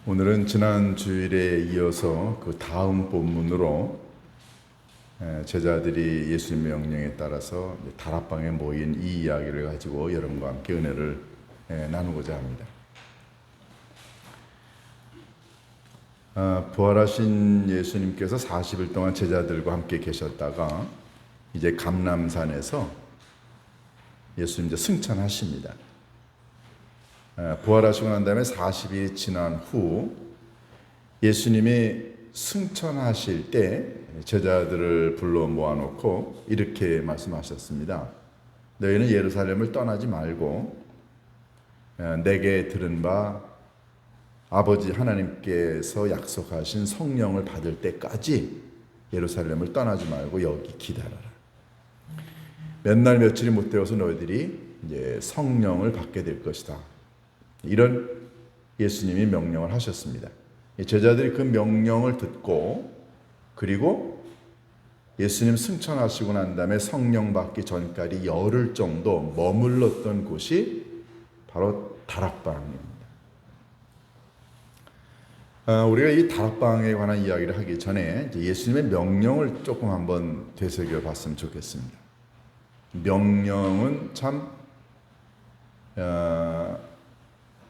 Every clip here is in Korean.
오늘은 지난 주일에 이어서 그 다음 본문으로 제자들이 예수님의 명령에 따라서 다락방에 모인 이 이야기를 가지고 여러분과 함께 은혜를 나누고자 합니다. 부활하신 예수님께서 40일 동안 제자들과 함께 계셨다가 이제 감람산에서 예수님 이제 승천하십니다. 부활하시고 난 다음에 40일이 지난 후 예수님이 승천하실 때 제자들을 불러 모아놓고 이렇게 말씀하셨습니다. 너희는 예루살렘을 떠나지 말고 내게 들은 바 아버지 하나님께서 약속하신 성령을 받을 때까지 예루살렘을 떠나지 말고 여기 기다려라. 몇 날 며칠이 못 되어서 너희들이 이제 성령을 받게 될 것이다. 이런 예수님이 명령을 하셨습니다. 제자들이 그 명령을 듣고 그리고 예수님 승천하시고 난 다음에 성령 받기 전까지 열흘 정도 머물렀던 곳이 바로 다락방입니다. 우리가 이 다락방에 관한 이야기를 하기 전에 예수님의 명령을 조금 한번 되새겨 봤으면 좋겠습니다. 명령은 참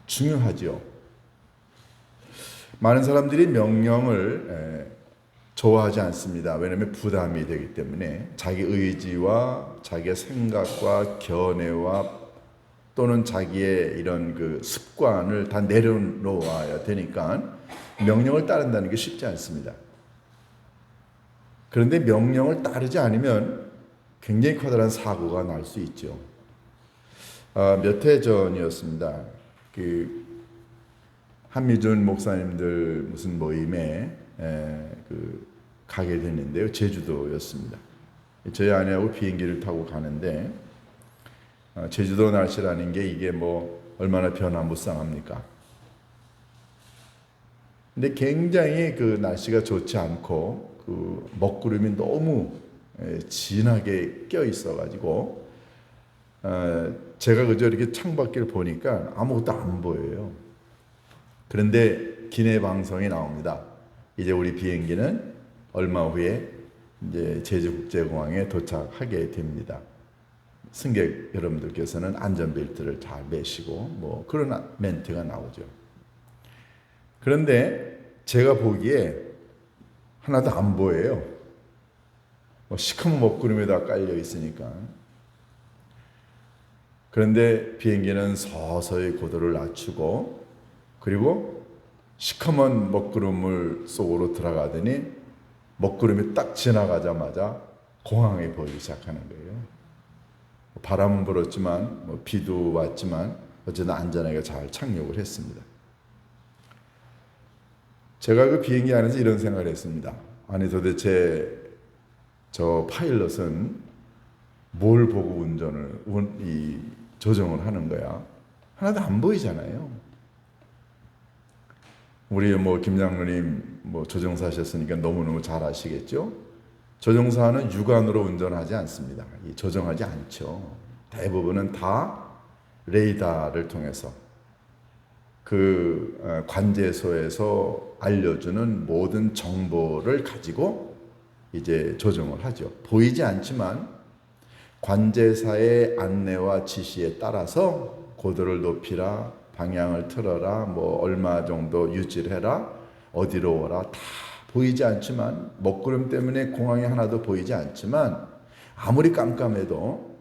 중요하죠. 많은 사람들이 명령을 좋아하지 않습니다. 왜냐하면 부담이 되기 때문에 자기 의지와 자기의 생각과 견해와 또는 자기의 이런 그 습관을 다 내려놓아야 되니까 명령을 따른다는 게 쉽지 않습니다. 그런데 명령을 따르지 않으면 굉장히 커다란 사고가 날 수 있죠. 몇 해 전이었습니다. 한미준 목사님들 무슨 모임에 가게 됐는데요. 제주도였습니다. 저희 아내하고 비행기를 타고 가는데 제주도 날씨라는 게 이게 뭐 얼마나 변화무쌍합니까? 근데 굉장히 그 날씨가 좋지 않고 그 먹구름이 너무 진하게 껴 있어가지고 제가 그저 이렇게 창밖을 보니까 아무것도 안 보여요. 그런데 기내 방송이 나옵니다. 이제 우리 비행기는 얼마 후에 이제 제주국제공항에 도착하게 됩니다. 승객 여러분들께서는 안전벨트를 잘 매시고 뭐 그런 멘트가 나오죠. 그런데 제가 보기에 하나도 안 보여요. 시커먼 먹구름에다 깔려 있으니까. 그런데 비행기는 서서히 고도를 낮추고 그리고 시커먼 먹구름을 속으로 들어가더니 먹구름이 딱 지나가자마자 공항이 보이기 시작하는 거예요. 바람은 불었지만 비도 왔지만 어쨌든 안전하게 잘 착륙을 했습니다. 제가 그 비행기 안에서 이런 생각을 했습니다. 아니 도대체 저 파일럿은 뭘 보고 조정을 하는 거야? 하나도 안 보이잖아요. 우리 김 장로님 조종사 하셨으니까 너무너무 잘 아시겠죠? 조종사는 육안으로 운전하지 않습니다. 조정하지 않죠. 대부분은 다 레이더를 통해서 그 관제소에서 알려주는 모든 정보를 가지고 이제 조정을 하죠. 보이지 않지만 관제사의 안내와 지시에 따라서 고도를 높이라, 방향을 틀어라, 얼마 정도 유지를 해라, 어디로 오라 다 보이지 않지만 먹구름 때문에 공항이 하나도 보이지 않지만 아무리 깜깜해도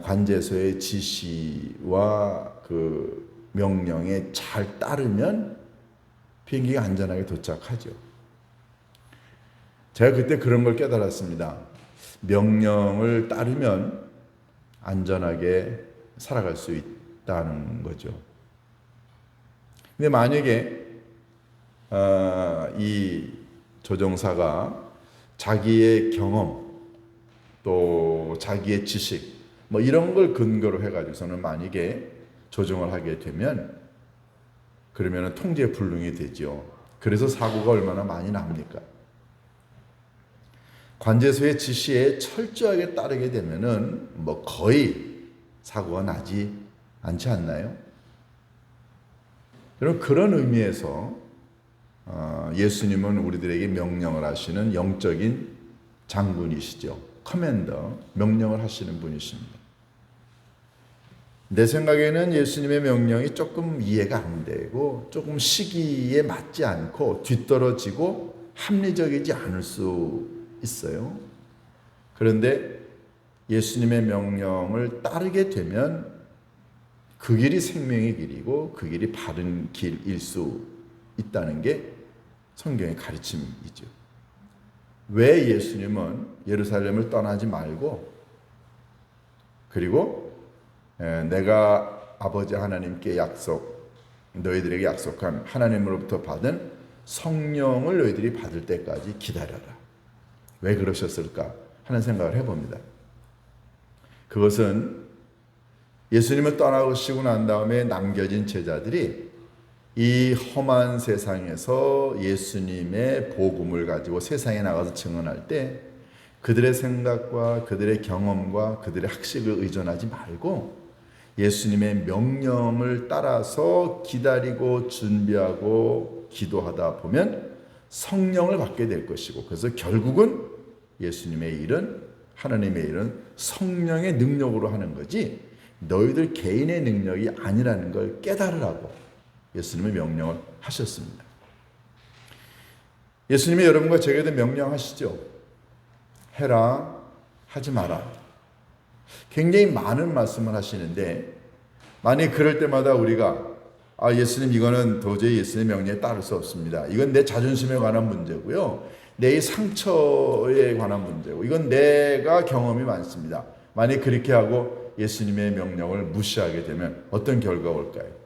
관제소의 지시와 그 명령에 잘 따르면 비행기가 안전하게 도착하죠. 제가 그때 그런 걸 깨달았습니다. 명령을 따르면 안전하게 살아갈 수 있다는 거죠. 근데 만약에 이 조종사가 자기의 경험 또 자기의 지식 이런 걸 근거로 해가지고서는 만약에 조종을 하게 되면 그러면 통제 불능이 되죠. 그래서 사고가 얼마나 많이 납니까? 관제소의 지시에 철저하게 따르게 되면은 거의 사고가 나지 않지 않나요? 여러분, 그런 의미에서 예수님은 우리들에게 명령을 하시는 영적인 장군이시죠. 커맨더, 명령을 하시는 분이십니다. 내 생각에는 예수님의 명령이 조금 이해가 안 되고 조금 시기에 맞지 않고 뒤떨어지고 합리적이지 않을 수 있어요. 그런데 예수님의 명령을 따르게 되면 그 길이 생명의 길이고 그 길이 바른 길일 수 있다는 게 성경의 가르침이죠. 왜 예수님은 예루살렘을 떠나지 말고, 그리고 내가 아버지 하나님께 너희들에게 약속한 하나님으로부터 받은 성령을 너희들이 받을 때까지 기다려라, 왜 그러셨을까 하는 생각을 해봅니다. 그것은 예수님을 떠나시고 난 다음에 남겨진 제자들이 이 험한 세상에서 예수님의 복음을 가지고 세상에 나가서 증언할 때 그들의 생각과 그들의 경험과 그들의 학식을 의존하지 말고 예수님의 명령을 따라서 기다리고 준비하고 기도하다 보면 성령을 받게 될 것이고, 그래서 결국은 예수님의 일은, 하나님의 일은 성령의 능력으로 하는 거지 너희들 개인의 능력이 아니라는 걸 깨달으라고 예수님의 명령을 하셨습니다. 예수님이 여러분과 제게도 명령하시죠. 해라, 하지 마라. 굉장히 많은 말씀을 하시는데, 만약 그럴 때마다 우리가 예수님, 이거는 도저히 예수님의 명령에 따를 수 없습니다. 이건 내 자존심에 관한 문제고요. 내 상처에 관한 문제고, 이건 내가 경험이 많습니다. 만약 그렇게 하고 예수님의 명령을 무시하게 되면 어떤 결과가 올까요?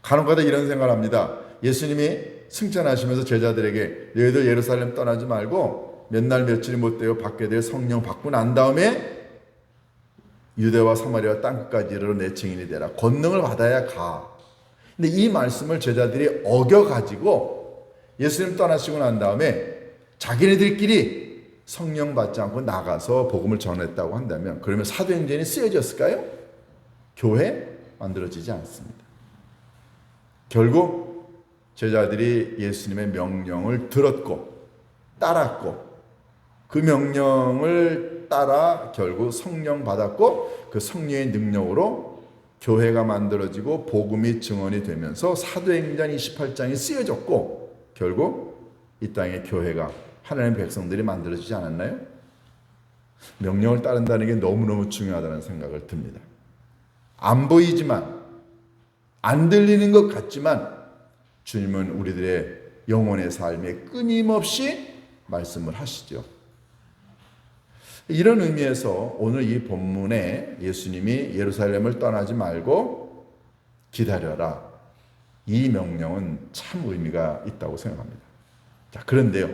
간혹가다 이런 생각을 합니다. 예수님이 승천하시면서 제자들에게 너희들 예루살렘 떠나지 말고 몇 날 며칠이 못 되어 받게 될 성령 받고 난 다음에 유대와 사마리아 땅끝까지 이르러 내 증인이 되라. 권능을 받아야 가. 근데 이 말씀을 제자들이 어겨가지고 예수님 떠나시고 난 다음에 자기네들끼리 성령 받지 않고 나가서 복음을 전했다고 한다면, 그러면 사도행전이 쓰여졌을까요? 교회 만들어지지 않습니다. 결국 제자들이 예수님의 명령을 들었고 따랐고 그 명령을 따라 결국 성령 받았고 그 성령의 능력으로 교회가 만들어지고 복음이 증언이 되면서 사도행전 28장이 쓰여졌고 결국 이 땅에 교회가, 하나님의 백성들이 만들어지지 않았나요? 명령을 따른다는 게 너무너무 중요하다는 생각을 듭니다. 안 보이지만, 안 들리는 것 같지만 주님은 우리들의 영혼의 삶에 끊임없이 말씀을 하시죠. 이런 의미에서 오늘 이 본문에 예수님이 예루살렘을 떠나지 말고 기다려라, 이 명령은 참 의미가 있다고 생각합니다. 자, 그런데요,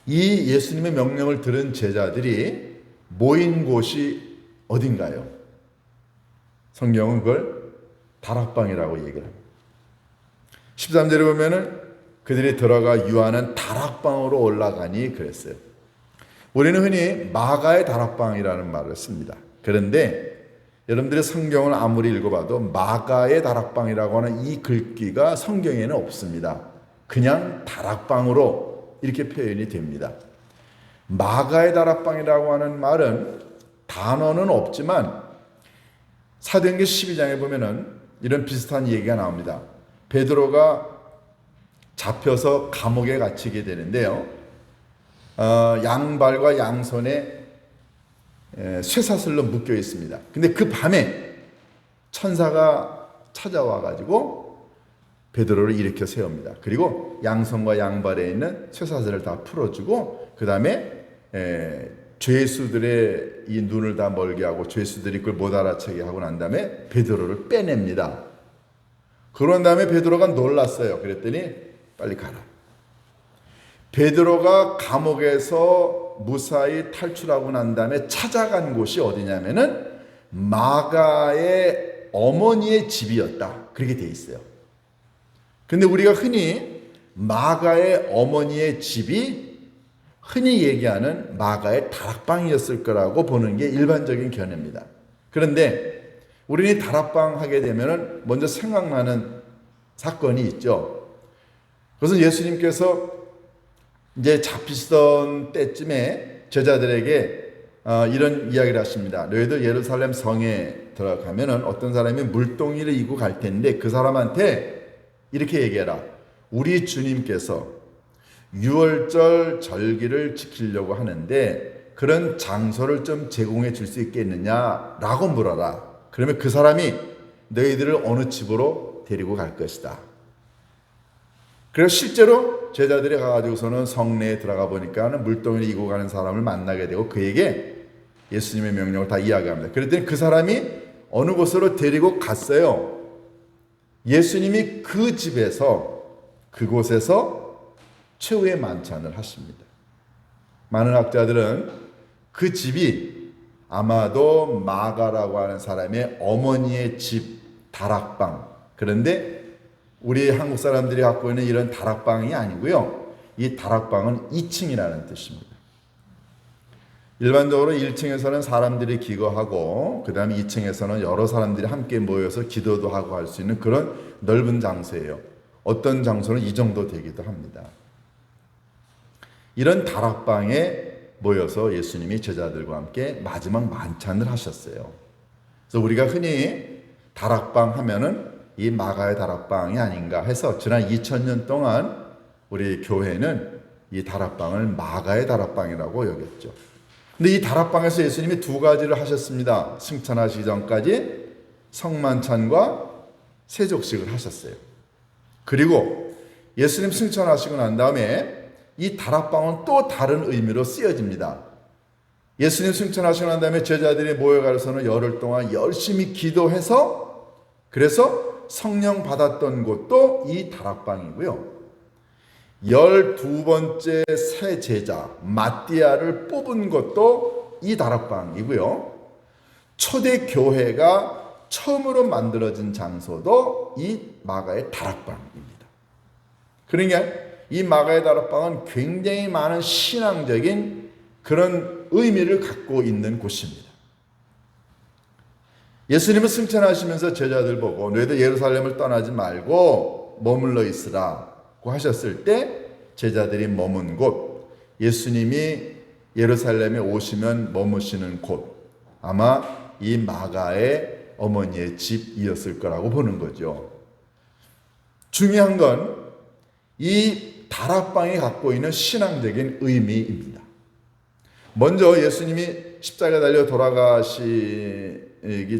이 예수님의 명령을 들은 제자들이 모인 곳이 어딘가요? 성경은 그걸 다락방이라고 얘기를 합니다. 13절에 보면은 그들이 들어가 유하는 다락방으로 올라가니 그랬어요. 우리는 흔히 마가의 다락방이라는 말을 씁니다. 그런데 여러분들의 성경을 아무리 읽어봐도 마가의 다락방이라고 하는 이 글귀가 성경에는 없습니다. 그냥 다락방으로 이렇게 표현이 됩니다. 마가의 다락방이라고 하는 말은 단어는 없지만 사도행전 12장에 보면은 이런 비슷한 얘기가 나옵니다. 베드로가 잡혀서 감옥에 갇히게 되는데요. 양발과 양손에 쇠사슬로 묶여 있습니다. 근데 그 밤에 천사가 찾아와 가지고 베드로를 일으켜 세웁니다. 그리고 양손과 양발에 있는 쇠사슬을 다 풀어주고 그 다음에 죄수들의 이 눈을 다 멀게 하고 죄수들이 그걸 못 알아채게 하고 난 다음에 베드로를 빼냅니다. 그런 다음에 베드로가 놀랐어요. 그랬더니 빨리 가라. 베드로가 감옥에서 무사히 탈출하고 난 다음에 찾아간 곳이 어디냐면은 마가의 어머니의 집이었다. 그렇게 돼 있어요. 근데 우리가 흔히 마가의 어머니의 집이 흔히 얘기하는 마가의 다락방이었을 거라고 보는 게 일반적인 견해입니다. 그런데 우리는 다락방 하게 되면은 먼저 생각나는 사건이 있죠. 그것은 예수님께서 이제 잡히시던 때쯤에 제자들에게 이런 이야기를 하십니다. 너희들 예루살렘 성에 들어가면은 어떤 사람이 물동이를 이고 갈 텐데 그 사람한테 이렇게 얘기해라. 우리 주님께서 유월절 절기를 지키려고 하는데 그런 장소를 좀 제공해 줄 수 있겠느냐라고 물어라. 그러면 그 사람이 너희들을 어느 집으로 데리고 갈 것이다. 그래서 실제로 제자들이 가가지고서는 성내에 들어가 보니까는 물동이를 이고 가는 사람을 만나게 되고 그에게 예수님의 명령을 다 이야기합니다. 그랬더니 그 사람이 어느 곳으로 데리고 갔어요. 예수님이 그 집에서 그곳에서 최후의 만찬을 하십니다. 많은 학자들은 그 집이 아마도 마가라고 하는 사람의 어머니의 집 다락방. 그런데 우리 한국 사람들이 갖고 있는 이런 다락방이 아니고요. 이 다락방은 2층이라는 뜻입니다. 일반적으로 1층에서는 사람들이 기거하고 그 다음에 2층에서는 여러 사람들이 함께 모여서 기도도 하고 할 수 있는 그런 넓은 장소예요. 어떤 장소는 이 정도 되기도 합니다. 이런 다락방에 모여서 예수님이 제자들과 함께 마지막 만찬을 하셨어요. 그래서 우리가 흔히 다락방 하면은 이 마가의 다락방이 아닌가 해서 지난 2000년 동안 우리 교회는 이 다락방을 마가의 다락방이라고 여겼죠. 근데 이 다락방에서 예수님이 두 가지를 하셨습니다. 승천하시기 전까지 성만찬과 세족식을 하셨어요. 그리고 예수님 승천하시고 난 다음에 이 다락방은 또 다른 의미로 쓰여집니다. 예수님 승천하시고 난 다음에 제자들이 모여가서는 열흘 동안 열심히 기도해서 그래서 성령 받았던 곳도 이 다락방이고요. 12번째 새 제자 마띠아를 뽑은 것도 이 다락방이고요. 초대 교회가 처음으로 만들어진 장소도 이 마가의 다락방입니다. 그러니까 이 마가의 다락방은 굉장히 많은 신앙적인 그런 의미를 갖고 있는 곳입니다. 예수님은 승천하시면서 제자들 보고 너희들 예루살렘을 떠나지 말고 머물러 있으라고 하셨을 때 제자들이 머문 곳, 예수님이 예루살렘에 오시면 머무시는 곳, 아마 이 마가의 어머니의 집이었을 거라고 보는 거죠. 중요한 건 이 다락방이 갖고 있는 신앙적인 의미입니다. 먼저 예수님이 십자가에 달려 돌아가시기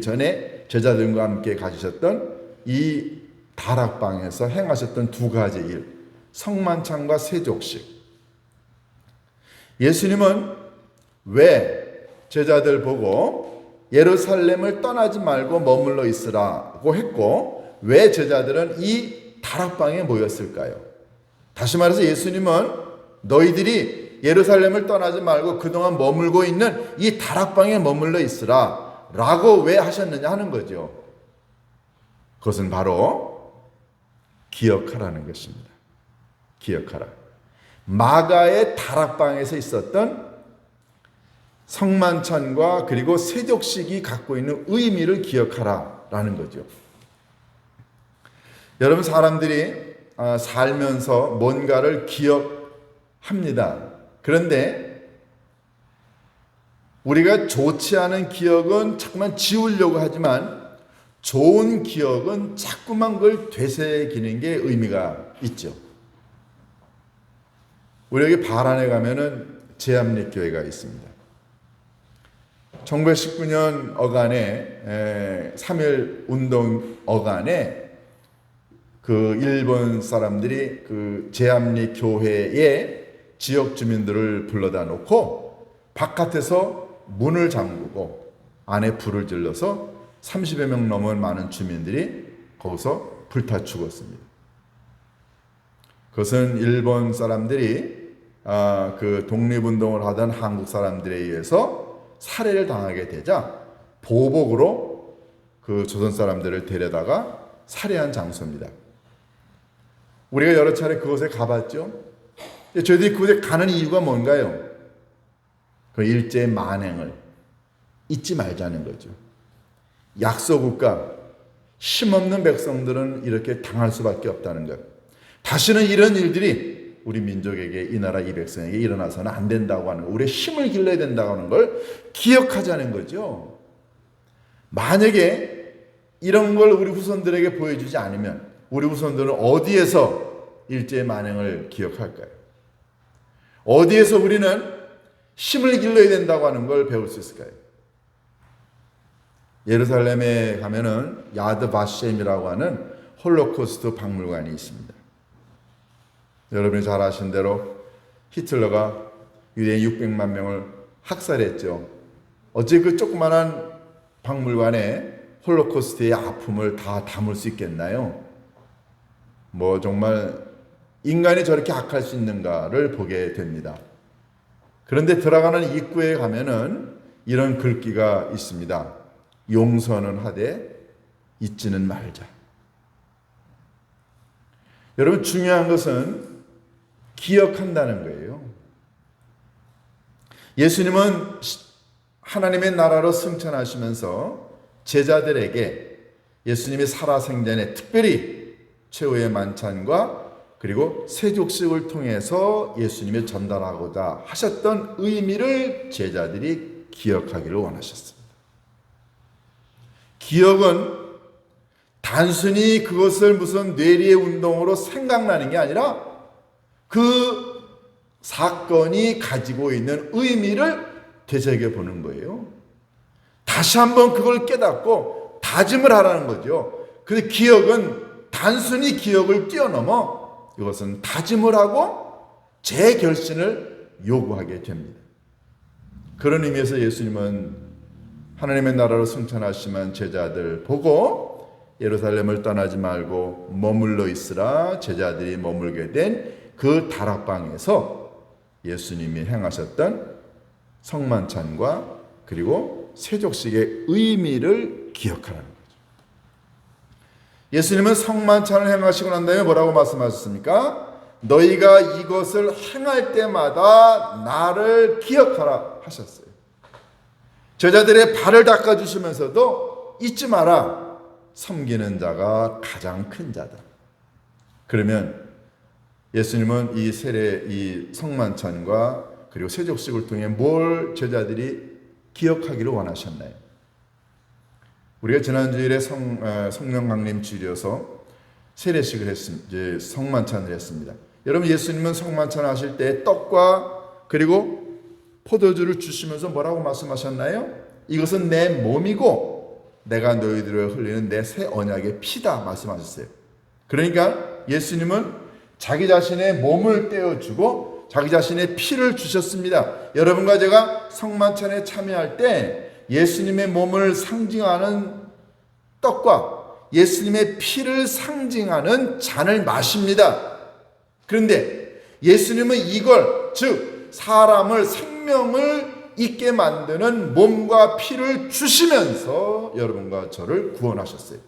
전에 제자들과 함께 가지셨던 이 다락방에서 행하셨던 두 가지 일, 성만찬과 세족식. 예수님은 왜 제자들 보고 예루살렘을 떠나지 말고 머물러 있으라고 했고 왜 제자들은 이 다락방에 모였을까요? 다시 말해서 예수님은 너희들이 예루살렘을 떠나지 말고 그동안 머물고 있는 이 다락방에 머물러 있으라 라고 왜 하셨느냐 하는 거죠. 그것은 바로 기억하라는 것입니다. 기억하라. 마가의 다락방에서 있었던 성만찬과 그리고 세족식이 갖고 있는 의미를 기억하라라는 거죠. 여러분 사람들이 살면서 뭔가를 기억합니다. 그런데 우리가 좋지 않은 기억은 자꾸만 지우려고 하지만 좋은 기억은 자꾸만 그걸 되새기는 게 의미가 있죠. 우리 여기 바란에 가면은 제암립교회가 있습니다. 1919년 어간에 3.1 운동 어간에 그 일본 사람들이 그 제암리 교회의 지역 주민들을 불러다 놓고 바깥에서 문을 잠그고 안에 불을 질러서 30여 명 넘은 많은 주민들이 거기서 불타 죽었습니다. 그것은 일본 사람들이 그 독립운동을 하던 한국 사람들에 의해서 살해를 당하게 되자 보복으로 그 조선 사람들을 데려다가 살해한 장소입니다. 우리가 여러 차례 그곳에 가봤죠. 저희들이 그곳에 가는 이유가 뭔가요? 그 일제의 만행을 잊지 말자는 거죠. 약소국가, 힘없는 백성들은 이렇게 당할 수밖에 없다는 것. 다시는 이런 일들이 우리 민족에게, 이 나라 이 백성에게 일어나서는 안 된다고 하는 것, 우리의 힘을 길러야 된다고 하는 걸 기억하자는 거죠. 만약에 이런 걸 우리 후손들에게 보여주지 않으면 우리 후손들은 어디에서 일제의 만행을 기억할까요? 어디에서 우리는 힘을 길러야 된다고 하는 걸 배울 수 있을까요? 예루살렘에 가면은 야드 바셈이라고 하는 홀로코스트 박물관이 있습니다. 여러분이 잘 아신 대로 히틀러가 유대인 600만 명을 학살했죠. 어째 그 조그만한 박물관에 홀로코스트의 아픔을 다 담을 수 있겠나요? 정말 인간이 저렇게 악할 수 있는가를 보게 됩니다. 그런데 들어가는 입구에 가면은 이런 글귀가 있습니다. 용서는 하되 잊지는 말자. 여러분, 중요한 것은 기억한다는 거예요. 예수님은 하나님의 나라로 승천하시면서 제자들에게 예수님이 살아생전에 특별히 최후의 만찬과 그리고 세족식을 통해서 예수님이 전달하고자 하셨던 의미를 제자들이 기억하기를 원하셨습니다. 기억은 단순히 그것을 무슨 뇌리의 운동으로 생각나는 게 아니라 그 사건이 가지고 있는 의미를 되새겨보는 거예요. 다시 한번 그걸 깨닫고 다짐을 하라는 거죠. 그래서 기억은 단순히 기억을 뛰어넘어 이것은 다짐을 하고 재결신을 요구하게 됩니다. 그런 의미에서 예수님은 하나님의 나라로 승천하시면 제자들 보고 예루살렘을 떠나지 말고 머물러 있으라. 제자들이 머물게 된 그 다락방에서 예수님이 행하셨던 성만찬과 그리고 세족식의 의미를 기억하라는 거죠. 예수님은 성만찬을 행하시고 난 다음에 뭐라고 말씀하셨습니까? 너희가 이것을 행할 때마다 나를 기억하라 하셨어요. 제자들의 발을 닦아주시면서도 잊지 마라. 섬기는 자가 가장 큰 자다. 그러면 예수님은 이 세례, 이 성만찬과 그리고 세족식을 통해 뭘 제자들이 기억하기를 원하셨나요? 우리가 지난주일에 성령 강림 주일이어서 세례식을 했습니다. 이제 성만찬을 했습니다. 여러분, 예수님은 성만찬 하실 때 떡과 그리고 포도주를 주시면서 뭐라고 말씀하셨나요? 이것은 내 몸이고 내가 너희들을 흘리는 내 새 언약의 피다 말씀하셨어요. 그러니까 예수님은 자기 자신의 몸을 떼어주고 자기 자신의 피를 주셨습니다. 여러분과 제가 성만찬에 참여할 때 예수님의 몸을 상징하는 떡과 예수님의 피를 상징하는 잔을 마십니다. 그런데 예수님은 이걸, 즉 사람을, 생명을 있게 만드는 몸과 피를 주시면서 여러분과 저를 구원하셨어요.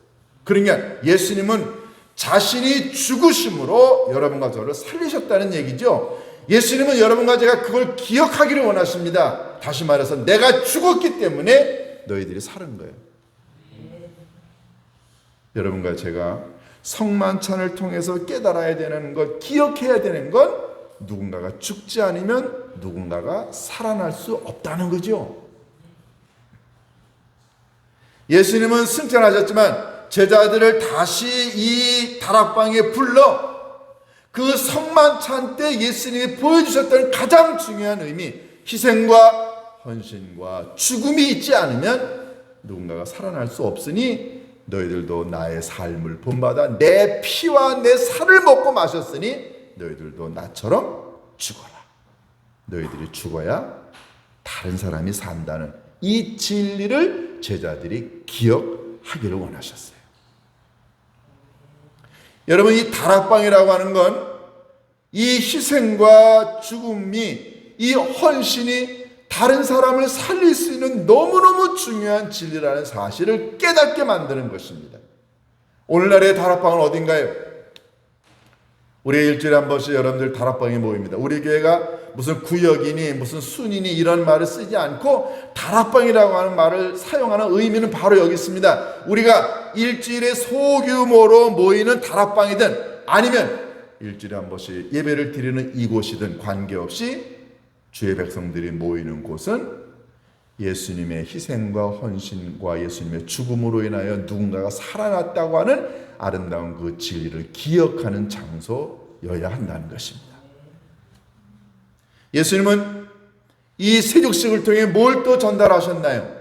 그러니까 예수님은 자신이 죽으심으로 여러분과 저를 살리셨다는 얘기죠. 예수님은 여러분과 제가 그걸 기억하기를 원하십니다. 다시 말해서 내가 죽었기 때문에 너희들이 사는 거예요. 여러분과 제가 성만찬을 통해서 깨달아야 되는 것, 기억해야 되는 건 누군가가 죽지 않으면 누군가가 살아날 수 없다는 거죠. 예수님은 승천하셨지만 제자들을 다시 이 다락방에 불러 그 성만찬 때 예수님이 보여주셨던 가장 중요한 의미, 희생과 헌신과 죽음이 있지 않으면 누군가가 살아날 수 없으니 너희들도 나의 삶을 본받아 내 피와 내 살을 먹고 마셨으니 너희들도 나처럼 죽어라. 너희들이 죽어야 다른 사람이 산다는 이 진리를 제자들이 기억하기를 원하셨어요. 여러분, 이 다락방이라고 하는 건 이 희생과 죽음이, 이 헌신이 다른 사람을 살릴 수 있는 너무너무 중요한 진리라는 사실을 깨닫게 만드는 것입니다. 오늘날의 다락방은 어딘가요? 우리 일주일에 한 번씩 여러분들 다락방에 모입니다. 우리 교회가 무슨 구역이니 무슨 순이니 이런 말을 쓰지 않고 다락방이라고 하는 말을 사용하는 의미는 바로 여기 있습니다. 우리가 일주일에 소규모로 모이는 다락방이든 아니면 일주일에 한 번씩 예배를 드리는 이곳이든 관계없이 주의 백성들이 모이는 곳은 예수님의 희생과 헌신과 예수님의 죽음으로 인하여 누군가가 살아났다고 하는 아름다운 그 진리를 기억하는 장소여야 한다는 것입니다. 예수님은 이 세족식을 통해 뭘 또 전달하셨나요?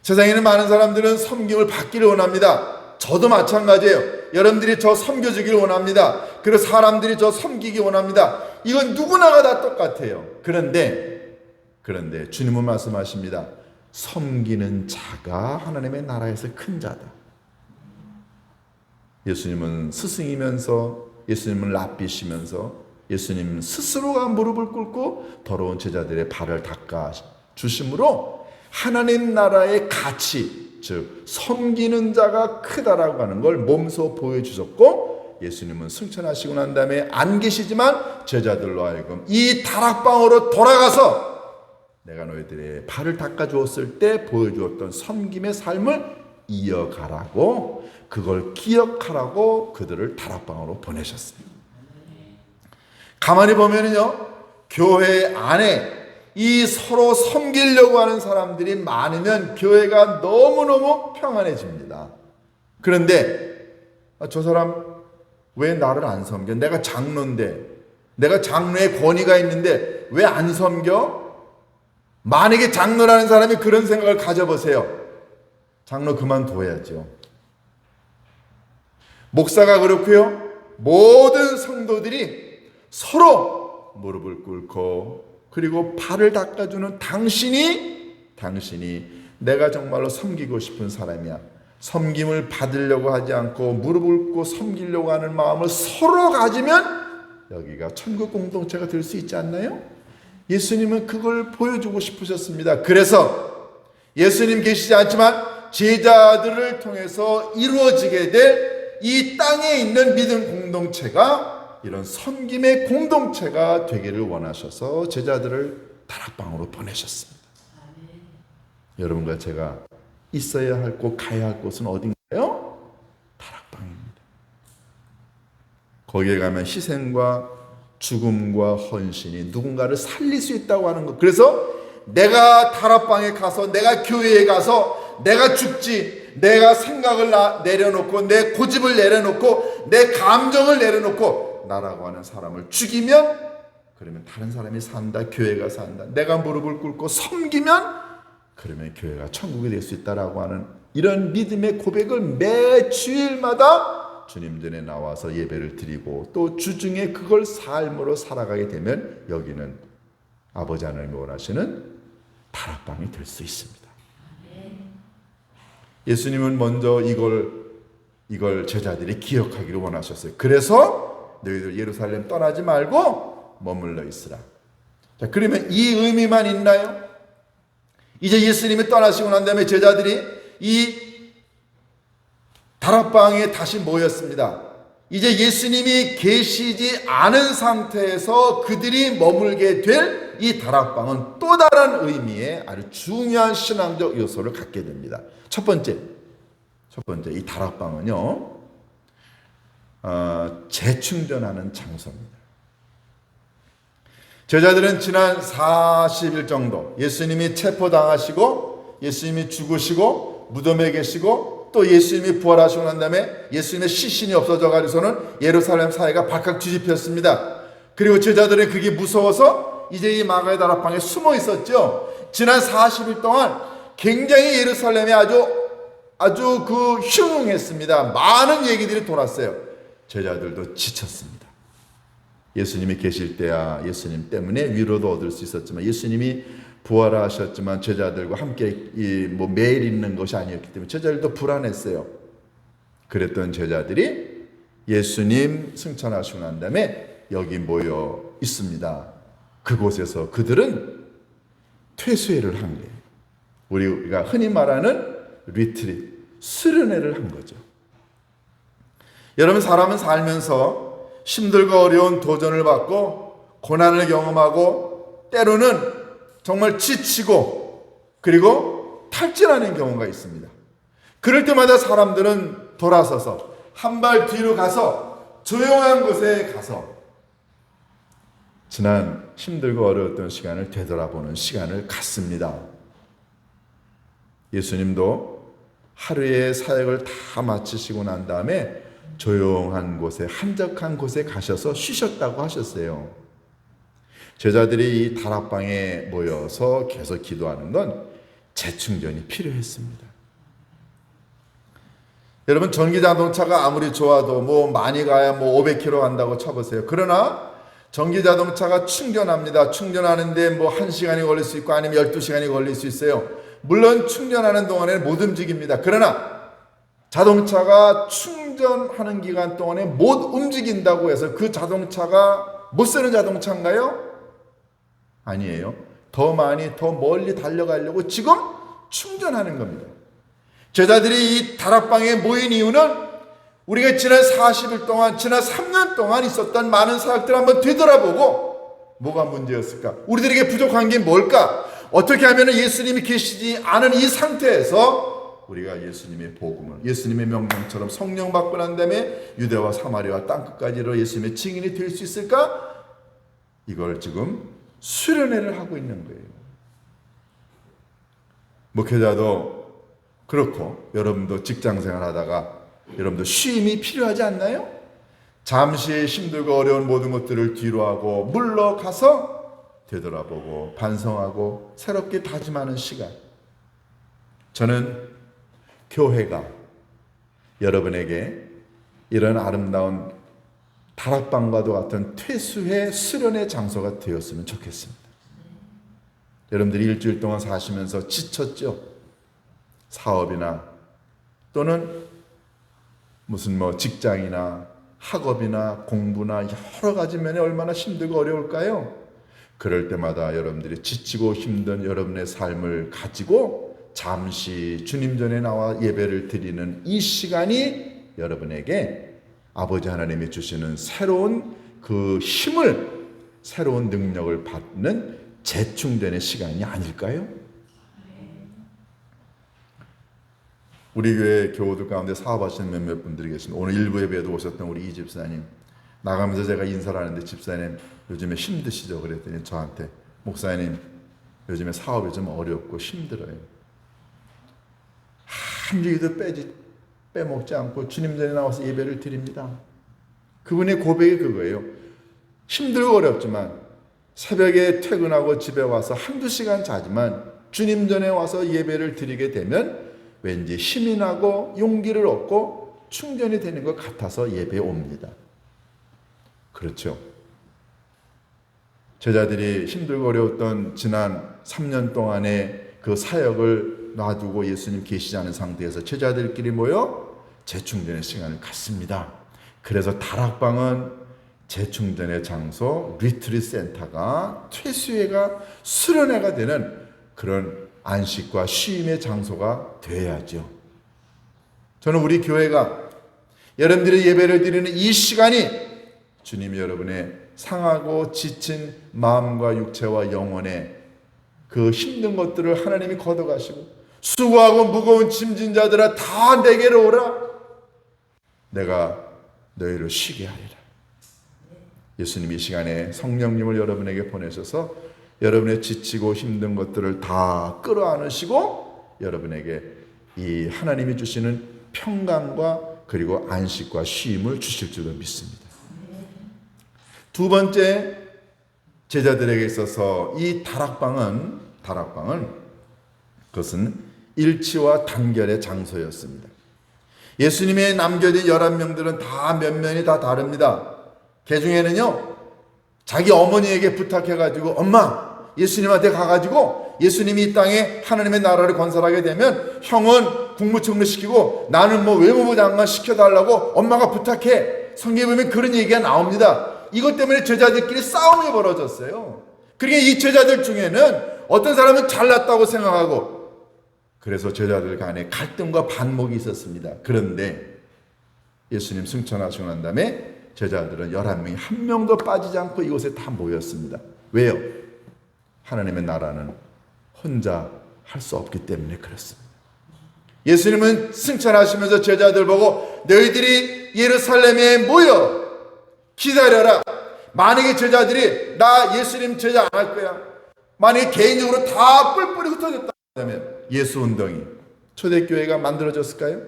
세상에는 많은 사람들은 섬김을 받기를 원합니다. 저도 마찬가지예요. 여러분들이 저 섬겨주기를 원합니다. 그리고 사람들이 저 섬기기 원합니다. 이건 누구나가 다 똑같아요. 그런데 주님은 말씀하십니다. 섬기는 자가 하나님의 나라에서 큰 자다. 예수님은 스승이면서, 예수님은 랍비시면서, 예수님 스스로가 무릎을 꿇고 더러운 제자들의 발을 닦아 주심으로 하나님 나라의 가치, 즉 섬기는 자가 크다라고 하는 걸 몸소 보여주셨고, 예수님은 승천하시고 난 다음에 안 계시지만 제자들로 하여금 이 다락방으로 돌아가서 내가 너희들의 발을 닦아주었을 때 보여주었던 섬김의 삶을 이어가라고, 그걸 기억하라고 그들을 다락방으로 보내셨어요. 가만히 보면은요, 교회 안에 이 서로 섬기려고 하는 사람들이 많으면 교회가 너무너무 평안해집니다. 그런데 저 사람 왜 나를 안 섬겨? 내가 장로인데, 내가 장로의 권위가 있는데 왜 안 섬겨? 만약에 장로라는 사람이 그런 생각을 가져보세요. 장로 그만둬야죠. 목사가 그렇고요. 모든 성도들이 서로 무릎을 꿇고 그리고 발을 닦아주는 당신이 내가 정말로 섬기고 싶은 사람이야. 섬김을 받으려고 하지 않고 무릎을 꿇고 섬기려고 하는 마음을 서로 가지면 여기가 천국 공동체가 될 수 있지 않나요? 예수님은 그걸 보여주고 싶으셨습니다. 그래서 예수님 계시지 않지만 제자들을 통해서 이루어지게 될 이 땅에 있는 믿음 공동체가 이런 섬김의 공동체가 되기를 원하셔서 제자들을 다락방으로 보내셨습니다. 여러분과 제가 있어야 할 곳, 가야 할 곳은 어딘가요? 다락방입니다. 거기에 가면 희생과 죽음과 헌신이 누군가를 살릴 수 있다고 하는 것. 그래서 내가 다락방에 가서, 내가 교회에 가서 내가 죽지, 내가 생각을 내려놓고 내 고집을 내려놓고 내 감정을 내려놓고 나라고 하는 사람을 죽이면, 그러면 다른 사람이 산다, 교회가 산다. 내가 무릎을 꿇고 섬기면 그러면 교회가 천국이 될 수 있다라고 하는 이런 믿음의 고백을 매 주일마다 주님 전에 나와서 예배를 드리고 또 주중에 그걸 삶으로 살아가게 되면 여기는 아버지 하나님이 원하시는 다락방이 될 수 있습니다. 예수님은 먼저 이걸 제자들이 기억하기를 원하셨어요. 그래서 너희들 예루살렘 떠나지 말고 머물러 있으라. 자, 그러면 이 의미만 있나요? 이제 예수님이 떠나시고 난 다음에 제자들이 이 다락방에 다시 모였습니다. 이제 예수님이 계시지 않은 상태에서 그들이 머물게 될 이 다락방은 또 다른 의미의 아주 중요한 신앙적 요소를 갖게 됩니다. 첫 번째 이 다락방은요, 재충전하는 장소입니다. 제자들은 지난 40일 정도 예수님이 체포당하시고 예수님이 죽으시고 무덤에 계시고 또 예수님이 부활하시고 난 다음에 예수님의 시신이 없어져 가지고서는 예루살렘 사회가 발칵 뒤집혔습니다. 그리고 제자들은 그게 무서워서 이제 이 마가의 다락방에 숨어 있었죠. 지난 40일 동안 굉장히 예루살렘에 아주 흉흉했습니다. 많은 얘기들이 돌았어요. 제자들도 지쳤습니다. 예수님이 계실 때야 예수님 때문에 위로도 얻을 수 있었지만, 예수님이 부활하셨지만 제자들과 함께 매일 있는 것이 아니었기 때문에 제자들도 불안했어요. 그랬던 제자들이 예수님 승천하시고 난 다음에 여기 모여 있습니다. 그곳에서 그들은 퇴소회를 한 거예요. 우리가 흔히 말하는 리트릿, 수련회를 한 거죠. 여러분, 사람은 살면서 힘들고 어려운 도전을 받고 고난을 경험하고 때로는 정말 지치고 그리고 탈진하는 경우가 있습니다. 그럴 때마다 사람들은 돌아서서 한 발 뒤로 가서 조용한 곳에 가서 지난 힘들고 어려웠던 시간을 되돌아보는 시간을 갖습니다. 예수님도 하루의 사역을 다 마치시고 난 다음에 조용한 곳에 한적한 곳에 가셔서 쉬셨다고 하셨어요. 제자들이 이 다락방에 모여서 계속 기도하는 건 재충전이 필요했습니다. 여러분, 전기 자동차가 아무리 좋아도 많이 가야 500km 간다고 쳐보세요. 그러나 전기 자동차가 충전합니다. 충전하는데 1시간이 걸릴 수 있고 아니면 12시간이 걸릴 수 있어요. 물론 충전하는 동안에는 못 움직입니다. 그러나 자동차가 충전하는 기간 동안에 못 움직인다고 해서 그 자동차가 못 쓰는 자동차인가요? 아니에요. 더 많이 더 멀리 달려가려고 지금 충전하는 겁니다. 제자들이 이 다락방에 모인 이유는 우리가 지난 40일 동안, 지난 3년 동안 있었던 많은 사역들을 한번 되돌아보고 뭐가 문제였을까? 우리들에게 부족한 게 뭘까? 어떻게 하면 예수님이 계시지 않은 이 상태에서 우리가 예수님의 복음을, 예수님의 명령처럼 성령 받고 난 다음에 유대와 사마리아 땅끝까지로 예수님의 증인이 될 수 있을까? 이걸 지금 수련회를 하고 있는 거예요. 목회자도 그렇고 여러분도 직장생활 하다가 여러분도 쉼이 필요하지 않나요? 잠시 힘들고 어려운 모든 것들을 뒤로 하고 물러가서 되돌아보고 반성하고 새롭게 다짐하는 시간. 저는 교회가 여러분에게 이런 아름다운 다락방과도 같은 퇴수의 수련의 장소가 되었으면 좋겠습니다. 여러분들이 일주일 동안 사시면서 지쳤죠? 사업이나 또는 무슨 직장이나 학업이나 공부나 여러 가지 면에 얼마나 힘들고 어려울까요? 그럴 때마다 여러분들이 지치고 힘든 여러분의 삶을 가지고 잠시 주님 전에 나와 예배를 드리는 이 시간이 여러분에게 아버지 하나님이 주시는 새로운 그 힘을, 새로운 능력을 받는 재충전의 시간이 아닐까요? 우리 교회 교우들 가운데 사업하시는 몇몇 분들이 계십니다. 오늘 일부 예배에도 오셨던 우리 이 집사님, 나가면서 제가 인사를 하는데 집사님 요즘에 힘드시죠? 그랬더니 저한테 목사님 요즘에 사업이 좀 어렵고 힘들어요. 한 주기도 빼먹지 않고 주님 전에 나와서 예배를 드립니다. 그분의 고백이 그거예요. 힘들고 어렵지만 새벽에 퇴근하고 집에 와서 한두 시간 자지만 주님 전에 와서 예배를 드리게 되면 왠지 힘이 나고 용기를 얻고 충전이 되는 것 같아서 예배에 옵니다. 그렇죠. 제자들이 힘들고 어려웠던 지난 3년 동안의 그 사역을 놔두고 예수님 계시지 않은 상태에서 제자들끼리 모여 재충전의 시간을 갖습니다. 그래서 다락방은 재충전의 장소, 리트릿 센터가 퇴수회가 수련회가 되는 그런 안식과 쉼의 장소가 되어야죠. 저는 우리 교회가 여러분들의 예배를 드리는 이 시간이 주님이 여러분의 상하고 지친 마음과 육체와 영혼의 그 힘든 것들을 하나님이 걷어가시고 수고하고 무거운 짐진 자들아 다 내게로 오라. 내가 너희를 쉬게 하리라. 예수님이 이 시간에 성령님을 여러분에게 보내셔서 여러분의 지치고 힘든 것들을 다 끌어안으시고 여러분에게 이 하나님이 주시는 평강과 그리고 안식과 쉼을 주실 줄로 믿습니다. 두 번째, 제자들에게 있어서 이 다락방은 그것은 일치와 단결의 장소였습니다. 예수님의 남겨진 11명들은 다 면면이 다 다릅니다. 그 중에는요, 자기 어머니에게 부탁해가지고 엄마 예수님한테 가가지고 예수님이 이 땅에 하나님의 나라를 건설하게 되면 형은 국무총리 시키고 나는 외무부 장관 시켜달라고 엄마가 부탁해. 성경에 보면 그런 얘기가 나옵니다. 이것 때문에 제자들끼리 싸움이 벌어졌어요. 그러니까 이 제자들 중에는 어떤 사람은 잘났다고 생각하고 그래서 제자들 간에 갈등과 반목이 있었습니다. 그런데 예수님 승천하시고 난 다음에 제자들은 11명이 한 명도 빠지지 않고 이곳에 다 모였습니다. 왜요? 하나님의 나라는 혼자 할 수 없기 때문에 그렇습니다. 예수님은 승천하시면서 제자들 보고 너희들이 예루살렘에 모여 기다려라. 만약에 제자들이 나 예수님 제자 안 할 거야, 만약에 개인적으로 다 뿔뿔이 흩어졌다면 예수 운동이 초대교회가 만들어졌을까요?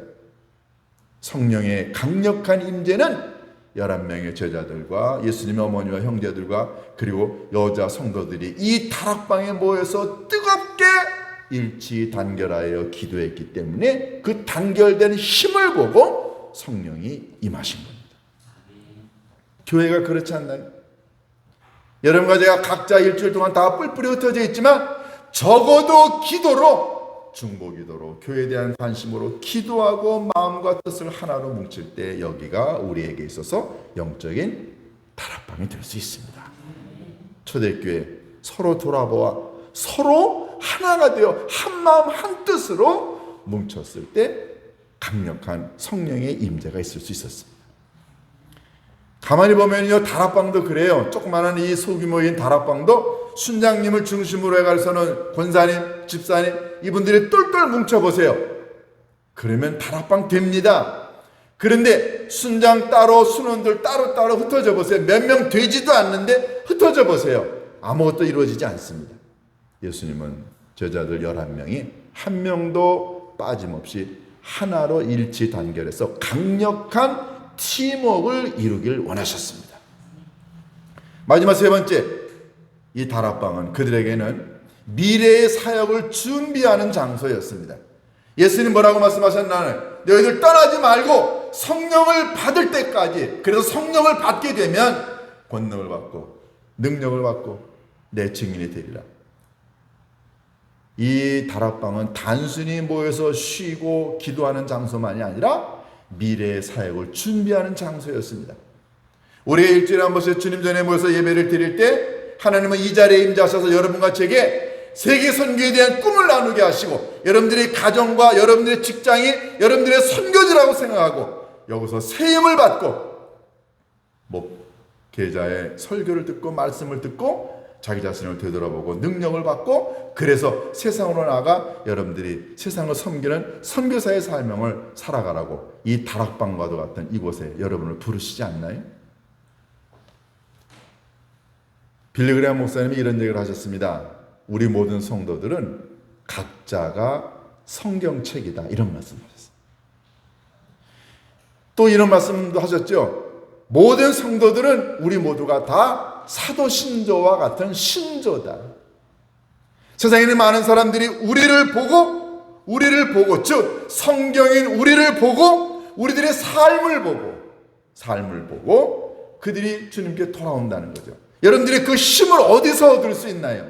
성령의 강력한 임재는 11명의 제자들과 예수님의 어머니와 형제들과 그리고 여자 성도들이 이 다락방에 모여서 뜨겁게 일치 단결하여 기도했기 때문에 그 단결된 힘을 보고 성령이 임하신 겁니다. 교회가 그렇지 않나요? 여러분과 제가 각자 일주일 동안 다 뿔뿔이 흩어져 있지만 적어도 기도로, 중보기도로, 교회에 대한 관심으로 기도하고 마음과 뜻을 하나로 뭉칠 때 여기가 우리에게 있어서 영적인 다락방이 될 수 있습니다. 초대교회 서로 돌아보아 서로 하나가 되어 한 마음 한 뜻으로 뭉쳤을 때 강력한 성령의 임재가 있을 수 있었습니다. 가만히 보면요, 다락방도 그래요. 조그마한 이 소규모인 다락방도 순장님을 중심으로 해가지고는 권사님, 집사님 이분들이 똘똘 뭉쳐보세요. 그러면 다락방 됩니다. 그런데 순장 따로 순원들 따로따로 흩어져 보세요. 몇 명 되지도 않는데 흩어져 보세요. 아무것도 이루어지지 않습니다. 예수님은 제자들 11명이 한 명도 빠짐없이 하나로 일치 단결해서 강력한 팀워크를 이루길 원하셨습니다. 마지막 세 번째, 이 다락방은 그들에게는 미래의 사역을 준비하는 장소였습니다. 예수님 뭐라고 말씀하셨나요? 너희들 떠나지 말고 성령을 받을 때까지, 그래서 성령을 받게 되면 권능을 받고 능력을 받고 내 증인이 되리라. 이 다락방은 단순히 모여서 쉬고 기도하는 장소만이 아니라 미래의 사역을 준비하는 장소였습니다. 우리가 일주일에 한 번씩 주님 전에 모여서 예배를 드릴 때 하나님은 이 자리에 임재하셔서 여러분과 제게 세계 선교에 대한 꿈을 나누게 하시고 여러분들의 가정과 여러분들의 직장이 여러분들의 선교지라고 생각하고 여기서 세임을 받고 목회자의 설교를 듣고 말씀을 듣고 자기 자신을 되돌아보고 능력을 받고 그래서 세상으로 나아가 여러분들이 세상을 섬기는 선교사의 삶을 살아가라고 이 다락방과도 같은 이곳에 여러분을 부르시지 않나요? 빌리 그레이엄 목사님이 이런 얘기를 하셨습니다. 우리 모든 성도들은 각자가 성경책이다, 이런 말씀하셨어요. 또 이런 말씀도 하셨죠. 모든 성도들은 우리 모두가 다 사도 신조와 같은 신조다. 세상에 있는 많은 사람들이 우리를 보고 즉 성경인 우리를 보고 우리들의 삶을 보고 그들이 주님께 돌아온다는 거죠. 여러분들이 그 힘을 어디서 얻을 수 있나요?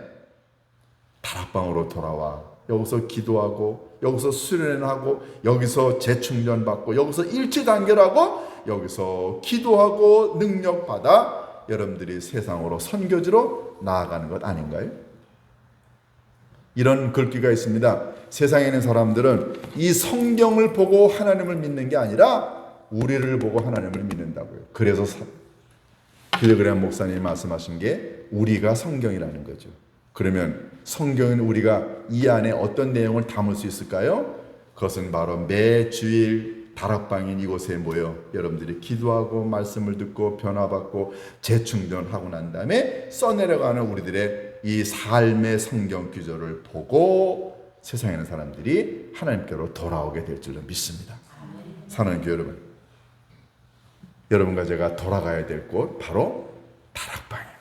다락방으로 돌아와 여기서 기도하고 여기서 수련하고 여기서 재충전받고 여기서 일치 단결하고 여기서 기도하고 능력받아 여러분들이 세상으로 선교지로 나아가는 것 아닌가요? 이런 글귀가 있습니다. 세상에 있는 사람들은 이 성경을 보고 하나님을 믿는 게 아니라 우리를 보고 하나님을 믿는다고요. 그래서 빌리 그레이엄 목사님이 말씀하신 게 우리가 성경이라는 거죠. 그러면 성경은 우리가 이 안에 어떤 내용을 담을 수 있을까요? 그것은 바로 매 주일 다락방인 이곳에 모여 여러분들이 기도하고 말씀을 듣고 변화받고 재충전하고 난 다음에 써내려가는 우리들의 이 삶의 성경 구절을 보고 세상에 있는 사람들이 하나님께로 돌아오게 될 줄로 믿습니다. 사랑하는 교회 여러분, 여러분과 제가 돌아가야 될 곳 바로 다락방입니다.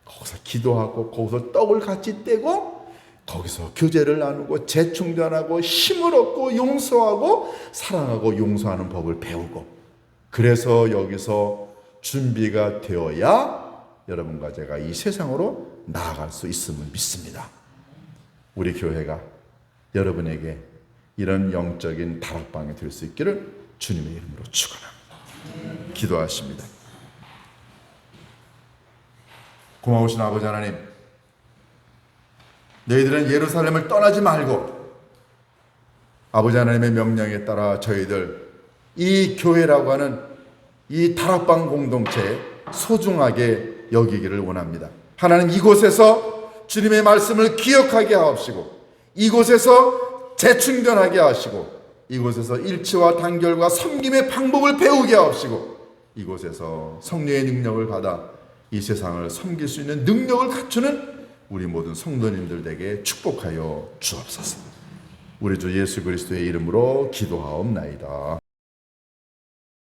거기서 기도하고 거기서 떡을 같이 떼고 거기서 교제를 나누고 재충전하고 힘을 얻고 용서하고 사랑하고 용서하는 법을 배우고 그래서 여기서 준비가 되어야 여러분과 제가 이 세상으로 나아갈 수 있음을 믿습니다. 우리 교회가 여러분에게 이런 영적인 다락방이 될 수 있기를 주님의 이름으로 축원합니다. 기도하십니다. 고마우신 아버지 하나님, 너희들은 예루살렘을 떠나지 말고 아버지 하나님의 명령에 따라 저희들 이 교회라고 하는 이 다락방 공동체 소중하게 여기기를 원합니다. 하나님, 이곳에서 주님의 말씀을 기억하게 하옵시고, 이곳에서 재충전하게 하시고, 이곳에서 일치와 단결과 섬김의 방법을 배우게 하옵시고, 이곳에서 성령의 능력을 받아 이 세상을 섬길 수 있는 능력을 갖추는 우리 모든 성도님들에게 축복하여 주옵소서. 우리 주 예수 그리스도의 이름으로 기도하옵나이다.